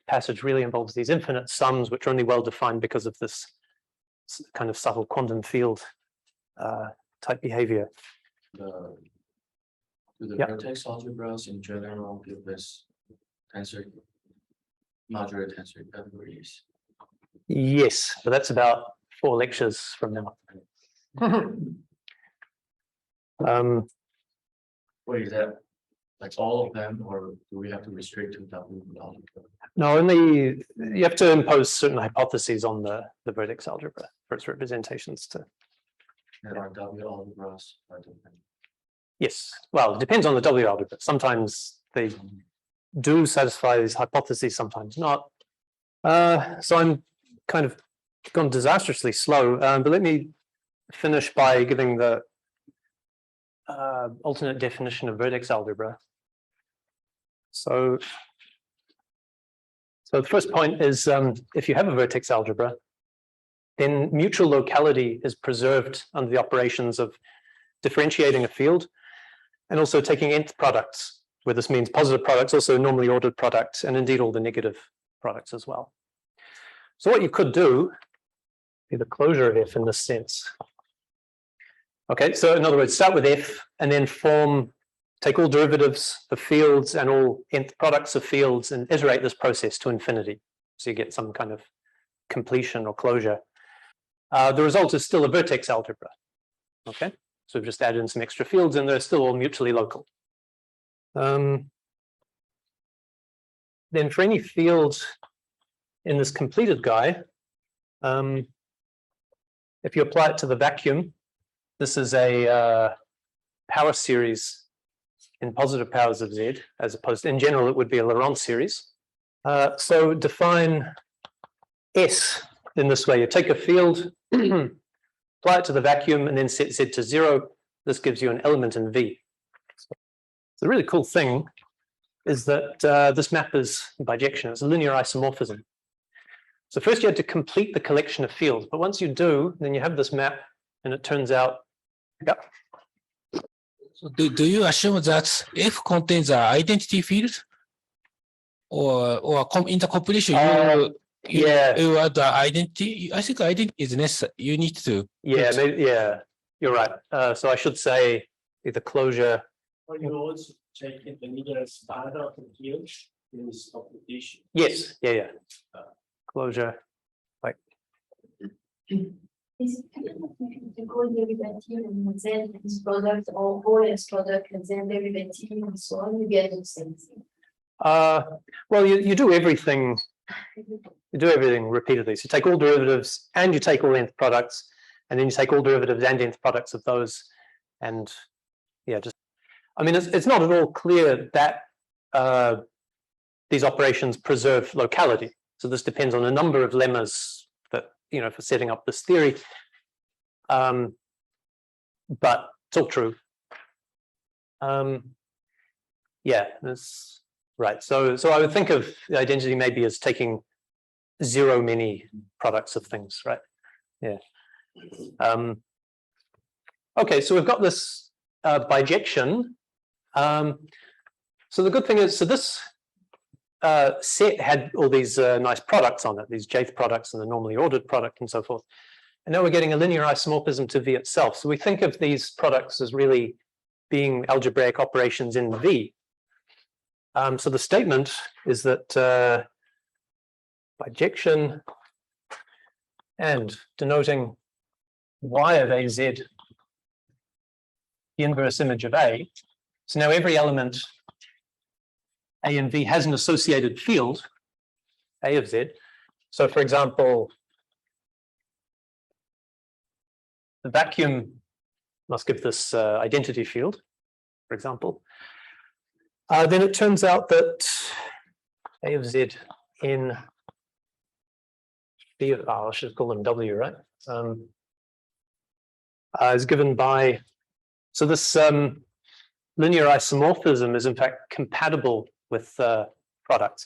Passage really involves these infinite sums, which are only well defined because of this kind of subtle quantum field type behavior. Do the Yep. vertex algebras in general give us modular tensor categories? Yes, but that's about 4 lectures from now. What is that? Like all of them, or do we have to restrict to W-algebra? No, only you have to impose certain hypotheses on the vertex algebra for its representations to. There are W-algebras. Yes, well, it depends on the W algebra. Sometimes they do satisfy these hypotheses, sometimes not. So I'm kind of gone disastrously slow, but let me finish by giving the alternate definition of vertex algebra. So the first point is if you have a vertex algebra, then mutual locality is preserved under the operations of differentiating a field and also taking nth products, where this means positive products, also normally ordered products, and indeed all the negative products as well. So what you could do be the closure of F in this sense. Okay, so in other words, start with F and then take all derivatives of fields and all nth products of fields and iterate this process to infinity. So you get some kind of completion or closure. The result is still a vertex algebra. Okay, so we've just added in some extra fields and they're still all mutually local. Then for any field in this completed guy, if you apply it to the vacuum, this is a power series in positive powers of Z, as opposed to, in general, it would be a Laurent series. So define S in this way. You take a field, apply it to the vacuum, and then set Z to 0. This gives you an element in V. So the really cool thing is that this map is bijection. It's a linear isomorphism. So first you had to complete the collection of fields, but once you do, then you have this map, and it turns out, yep. So do you assume that F contains an identity field, or in the completion you add the identity? I think identity is necessary. You need to. Yeah, maybe, yeah, you're right. So I should say the closure. Or you also take the linear span of the field in this computation. Yes, yeah. Closure, like. Is it to go derivative and then this product or OS product and then derivative and so on, you get the same thing? Well, you do everything. You do everything repeatedly. So you take all derivatives and you take all nth products, and then you take all derivatives and nth products of those, and yeah, just. I mean, it's not at all clear that these operations preserve locality. So this depends on a number of lemmas that, for setting up this theory. But it's all true. Yeah, that's right. So I would think of the identity maybe as taking 0 many products of things, right? Yeah. Okay, so we've got this bijection. So the good thing is, so this set had all these nice products on it, these Jethro products and the normally ordered product and so forth. And now we're getting a linear isomorphism to V itself. So we think of these products as really being algebraic operations in V. So the statement is that bijection and denoting Y of AZ, the inverse image of A. So now every element A and V has an associated field, A of Z. So for example, the vacuum must give this identity field, for example. Then it turns out that A of Z in B of, I should call them W, right? Is given by, so this linear isomorphism is in fact compatible with products.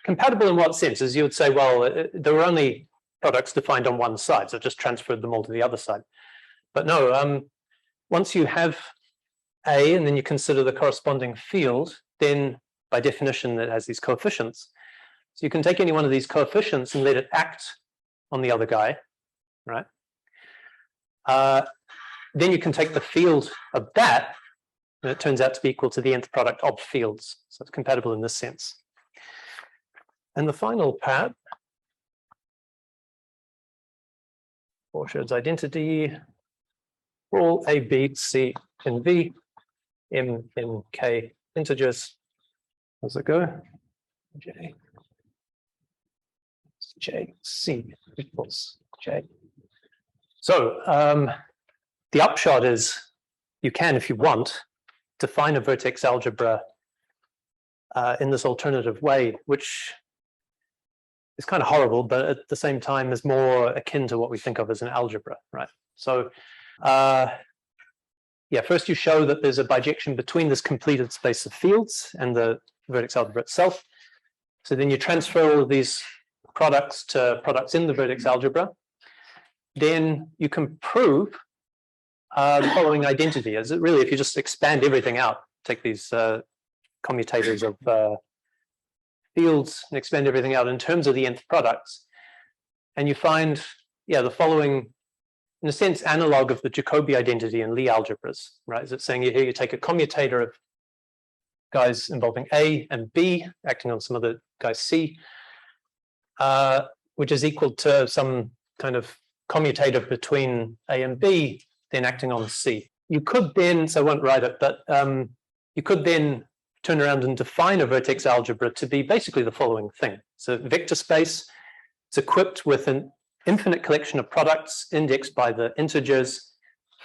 Compatible in what sense? As you would say, well, there were only products defined on one side, so just transferred them all to the other side. But no, once you have A and then you consider the corresponding field, then by definition it has these coefficients. So you can take any one of these coefficients and let it act on the other guy, right? Then you can take the field of that, and it turns out to be equal to the nth product of fields. So it's compatible in this sense. And the final part, Borcherd's identity for all A, B, C, and V, M, N, K integers. How's it go? J, C equals J. So the upshot is you can, if you want, define a vertex algebra in this alternative way, which is kind of horrible, but at the same time is more akin to what we think of as an algebra, right? So yeah, first you show that there's a bijection between this completed space of fields and the vertex algebra itself. So then you transfer all of these products to products in the vertex algebra. Then you can prove the following identity. Is it really, if you just expand everything out, take these commutators of fields and expand everything out in terms of the nth products, and you find, yeah, the following, in a sense, analog of the Jacobi identity in Lie algebras, right? Is it saying here you take a commutator of guys involving A and B acting on some other guy C, which is equal to some kind of commutator between A and B, then acting on C. You could then, so I won't write it, but you could then turn around and define a vertex algebra to be basically the following thing. So vector space, it's equipped with an infinite collection of products indexed by the integers.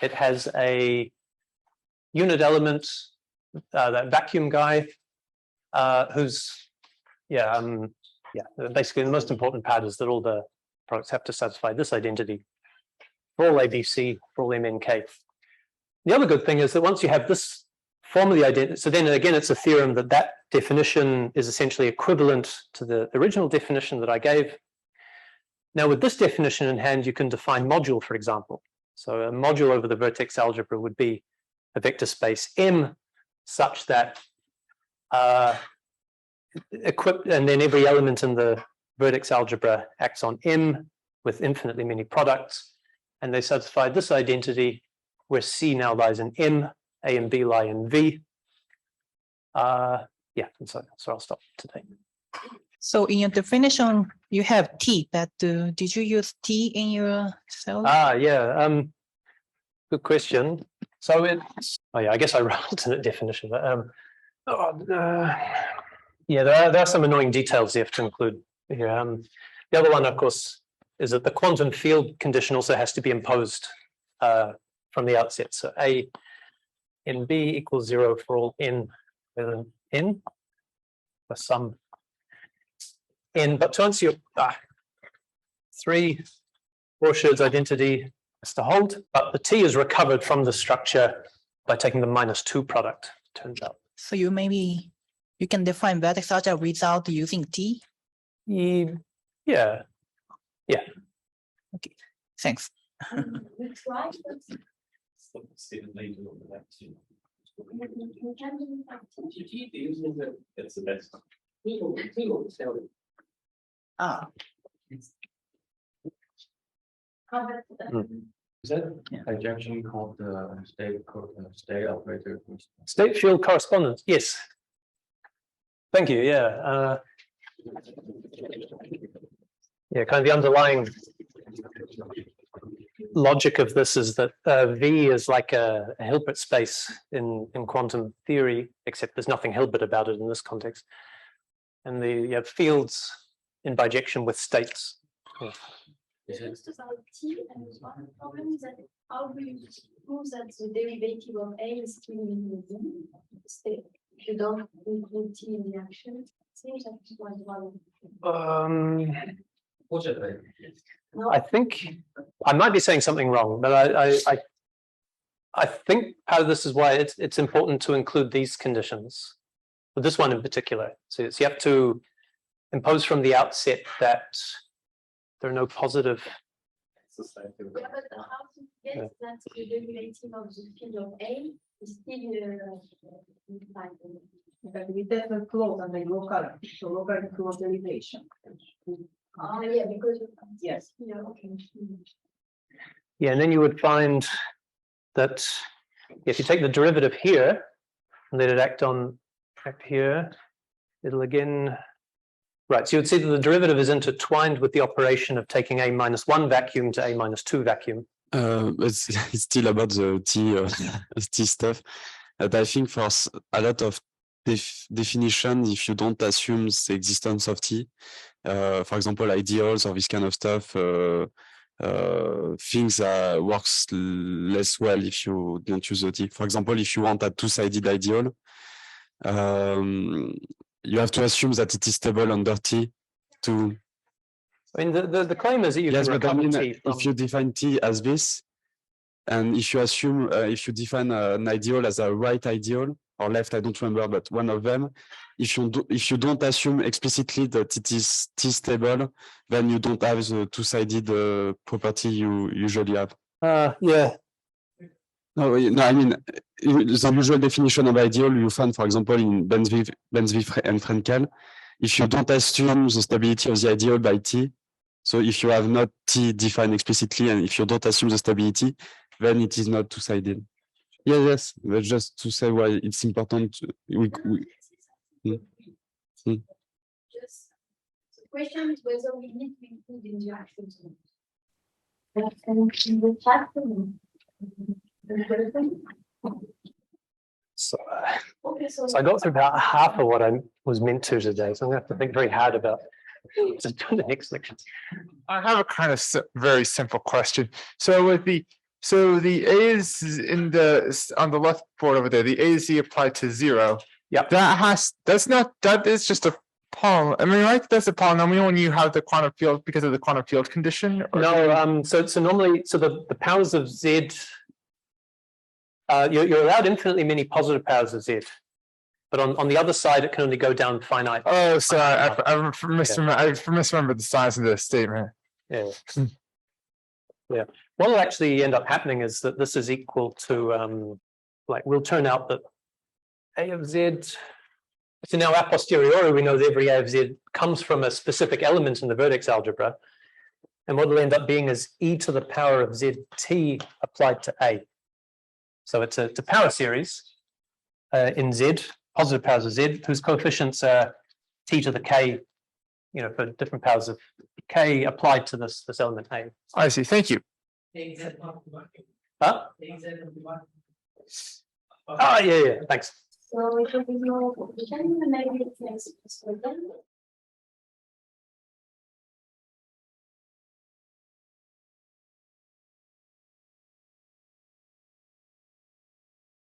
It has a unit element, that vacuum guy, who's, basically the most important part is that all the products have to satisfy this identity for all ABC, for all MNK. The other good thing is that once you have this formally identity, so then again it's a theorem that that definition is essentially equivalent to the original definition that I gave. Now with this definition in hand, you can define module, for example. So a module over the vertex algebra would be a vector space M such that equipped, and then every element in the vertex algebra acts on M with infinitely many products, and they satisfy this identity where C now lies in M, A and B lie in V. And so I'll stop today. So in your definition, you have T, but did you use T in your cell? Good question. So it's, I guess I wrote alternate definition, but there are some annoying details you have to include here. The other one, of course, is that the quantum field condition also has to be imposed from the outset. So A in B equals 0 for all n greater than n for some n. But to answer your 3, Borcherd's identity has to hold, but the T is recovered from the structure by taking the -2 product, turns out. So you can define vertex algebra without using T? Yeah. Okay, thanks. We tried, but Stephen later on the next two. we can do that. It's the best. Ah, Is that bijection called the state operator? State field correspondence, yes. Thank you, yeah. Kind of the underlying logic of this is that V is like a Hilbert space in quantum theory, except there's nothing Hilbert about it in this context. And you have fields in bijection with states. Yeah. Just about T, and one problem is that how do you prove that the derivative of A is still in the Z state if you don't include T in the action? It seems that it was one. I think I might be saying something wrong, but I think part of this is why it's important to include these conditions, but this one in particular. So you have to impose from the outset that there are no positive. Yeah, but how to get that the derivative of the field of A is still defined. But we definitely close on the local, so local close derivation. Yeah, because. Yes. Yeah, okay. Yeah, and then you would find that if you take the derivative here and let it act here, it'll again. Right, so you would see that the derivative is intertwined with the operation of taking A minus 1 vacuum to A minus 2 vacuum. It's still about the T stuff. But I think for a lot of definition, if you don't assume the existence of T, for example, ideals or this kind of stuff, things works less well if you don't use the T. For example, if you want a two-sided ideal, you have to assume that it is stable under T to. I mean, the claim is that you Yes, can but I recover mean, T from. if you define T as this, and if you assume, if you define an ideal as a right ideal or left, I don't remember, but one of them, if you don't assume explicitly that it is T stable, then you don't have the two-sided property you usually have. Yeah. No, I mean, the usual definition of ideal you find, for example, in Bensby and Frenkel. If you don't assume the stability of the ideal by T, so if you have not T defined explicitly, and if you don't assume the stability, then it is not two-sided. Yes, but just to say why it's important. Just the question is whether we need to include interactions. In the chat. So, Okay, so I got through about half of what I was meant to today, so I'm going to have to think very hard about the next section. I have a kind of very simple question. So with the A is in on the left board over there, the A is Z applied to 0. Yeah. That is just a polynomial. I mean, right? That's a polynomial when you have the quantum field because of the quantum field condition. No, so normally, so the powers of Z, you're allowed infinitely many positive powers of Z, but on the other side, it can only go down finite. Oh, sorry, I misremembered the size of the statement. Yeah. Yeah. What will actually end up happening is that this is equal to, like, we'll turn out that A of Z. So now a posteriori, we know that every A of Z comes from a specific element in the vertex algebra. And what will end up being is e to the power of ZT applied to A. So it's a power series in Z, positive powers of Z, whose coefficients are T to the K, for different powers of K applied to this element A. I see, thank you. Huh? Oh, yeah, thanks. So it will be more, maybe it makes it